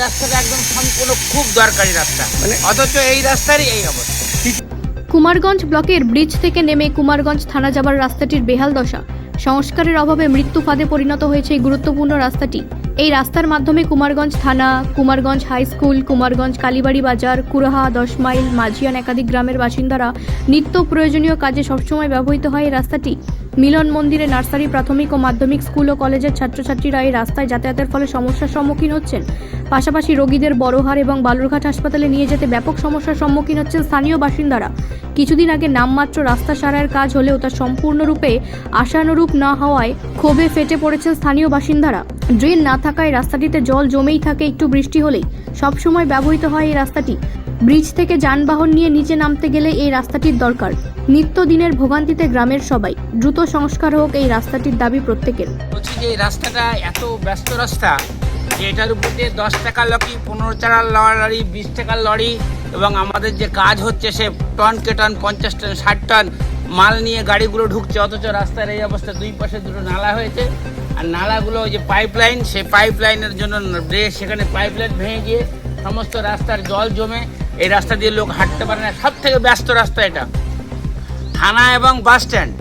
রাস্তাটা একদম সম্পূর্ণ খুব দরকারি রাস্তা, অথচ এই রাস্তারই এই অবস্থা। কুমারগঞ্জ ব্লকের ব্রিজ থেকে নেমে কুমারগঞ্জ থানা যাবার রাস্তাটির বেহাল দশা। সংস্কারের অভাবে মৃত্যু ফাঁদে পরিণত হয়েছে এই গুরুত্বপূর্ণ রাস্তাটি। এই রাস্তার মাধ্যমে কুমারগঞ্জ থানা, কুমারগঞ্জ হাই স্কুল, কুমারগঞ্জ কালীবাড়ি বাজার, কুরাহা, 10 মাইল, মাঝিয়ান একাধিক গ্রামের বাসিন্দারা নিত্য প্রয়োজনীয় কাজে সবসময় ব্যবহৃত হয় এই রাস্তাটি। মিলন মন্দিরে নার্সারি, প্রাথমিক ও মাধ্যমিক স্কুল ও কলেজের ছাত্রছাত্রীরা এই রাস্তায় যাতায়াতের ফলে সমস্যার সম্মুখীন হচ্ছেন। পাশাপাশি রোগীদের বড়হার এবং বালুরঘাট হাসপাতালে নিয়ে যেতে ব্যাপক সমস্যার সম্মুখীন হচ্ছেন স্থানীয় বাসিন্দারা। কিছুদিন আগে নামমাত্র রাস্তা সারাইয়ের কাজ হলেও তা সম্পূর্ণরূপে আশানুরূপ না হওয়ায় ক্ষোভে ফেটে পড়েছেন স্থানীয় বাসিন্দারা। ড্রেন না থাকায় রাস্তাটিতে জল জমেই থাকে, একটু বৃষ্টি হলেই। সবসময় ব্যবহৃত হয় এই রাস্তাটি। ব্রিজ থেকে যানবাহন নিয়ে নিচে নামতে গেলে এই রাস্তাটির দরকার। নিত্যদিনের ভোগান্তিতে গ্রামের সবাই। দ্রুত সংস্কার হোক এই রাস্তাটির দাবি প্রত্যেকের। বলছি যে এই রাস্তাটা এত ব্যস্ত রাস্তা যে এটার উপর দিয়ে 10 টাকার লরি, 15 টাকার লরি, 20 টাকার লরি, এবং আমাদের যে কাজ হচ্ছে সে টন কে টন, 50 টন, 60 টন মাল নিয়ে গাড়িগুলো ঢুকছে, অথচ রাস্তার এই অবস্থা। দুই পাশে দুটো নালা হয়েছে, আর নালাগুলো যে পাইপলাইন, সেই পাইপলাইনের জন্য সেখানে পাইপলাইন ভেঙে গিয়ে সমস্ত রাস্তার জল জমে এই রাস্তা দিয়ে লোক হাঁটতে পারে না। সব থেকে ব্যস্ত রাস্তা এটা। থানা এবং বাস স্ট্যান্ড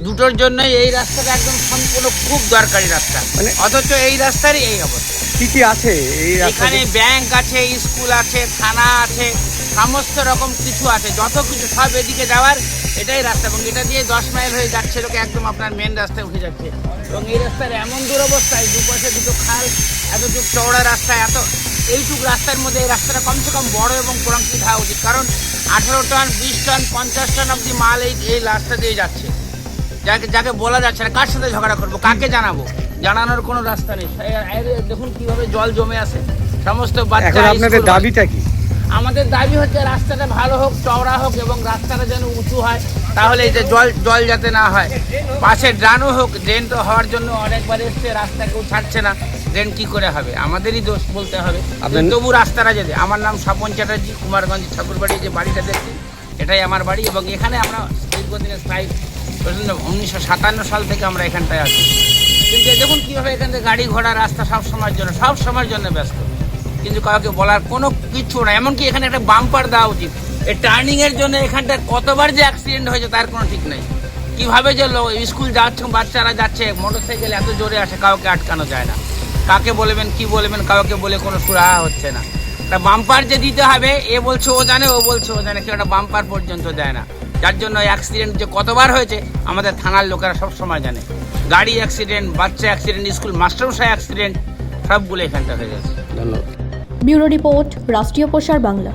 দুটোর জন্যই এই রাস্তাটা একদম সম্পূর্ণ খুব দরকারি রাস্তা, অথচ এই রাস্তারই এই অবস্থা। কি কি আছে এই এখানে? ব্যাংক আছে, স্কুল আছে, থানা আছে, সমস্ত রকম কিছু আছে, যত কিছু সব এদিকে যাওয়ার এটাই রাস্তা। এবং এটা দিয়ে 10 মাইল হয়ে যাচ্ছে লোকে, একদম আপনার মেন রাস্তায় উঠে যাচ্ছে। এবং এই রাস্তার এমন দুরবস্থায়, দুপাশে দুটো খাল, এতটুকু চওড়া রাস্তা, এইটুক রাস্তার মধ্যে এই রাস্তাটা কমসে কম বড় এবং কংক্রিট হওয়া উচিত। কারণ 18 টন, 20 টন, 50 টন অব্দি মাল এই রাস্তা দিয়ে যাচ্ছে, যাকে বলা যাচ্ছে না। কার সাথে ঝগড়া করবো, কাকে জানাবো? জানানোর কোনো রাস্তা নেই। দেখুন কিভাবে জল জমে আছে সমস্ত বাচ্চা। আপনাদের দাবিটা কি? আমাদের দাবি হচ্ছে রাস্তাটা ভালো হোক, চওড়া হোক, এবং রাস্তাটা যেন উঁচু হয়, তাহলে এই যে জল যাতে না হয়। পাশে ড্রেনও হোক। ড্রেন তো হওয়ার জন্য অনেকবার এসছে, রাস্তা কেউ ছাড়ছে না। ড্রেন কি করে হবে? আমাদেরই দোষ বলতে হবে। তবু রাস্তাটা যেতে। আমার নাম স্বপন চ্যাটার্জি, কুমারগঞ্জ ঠাকুরবাড়ি যে বাড়িটা দেখছি এটাই আমার বাড়ি, এবং এখানে আমরা দীর্ঘদিনের স্থায়ী 1957 সাল থেকে আমরা এখানটায় আছি। কিন্তু দেখুন কীভাবে এখান থেকে গাড়ি ঘোড়া রাস্তা সব সময়ের জন্য ব্যস্ত, কিন্তু কাউকে বলার কোনো কিছু না। এমনকি এখানে একটা বাম্পার দেওয়া উচিত। এই টার্নিংয়ের জন্য এখানটায় কতবার যে অ্যাক্সিডেন্ট হয়েছে তার কোনো ঠিক নেই। কীভাবে যে স্কুল যাচ্ছে, বাচ্চারা যাচ্ছে, মোটরসাইকেল এত জোরে আসে, কাউকে আটকানো যায় না। কাকে বলবেন, কি বলবেন, কাউকে বলে কোনো সুরাহা হচ্ছে না। একটা বাম্পার যে দিতে হবে, এ বলছে ও জানে, ও বলছে ও জানে, কেউ একটা বাম্পার পর্যন্ত দেয় না। যার জন্য অ্যাক্সিডেন্ট যে কতবার হয়েছে আমাদের থানার লোকেরা সব সময় জানে। গাড়ি অ্যাক্সিডেন্ট, বাচ্চা অ্যাক্সিডেন্ট, স্কুল মাস্টারমশাই অ্যাক্সিডেন্ট, সবগুলো এখানটা হয়ে গেছে। ধন্যবাদ। ব্যুরো রিপোর্ট, রাষ্ট্রীয় প্রসার বাংলা।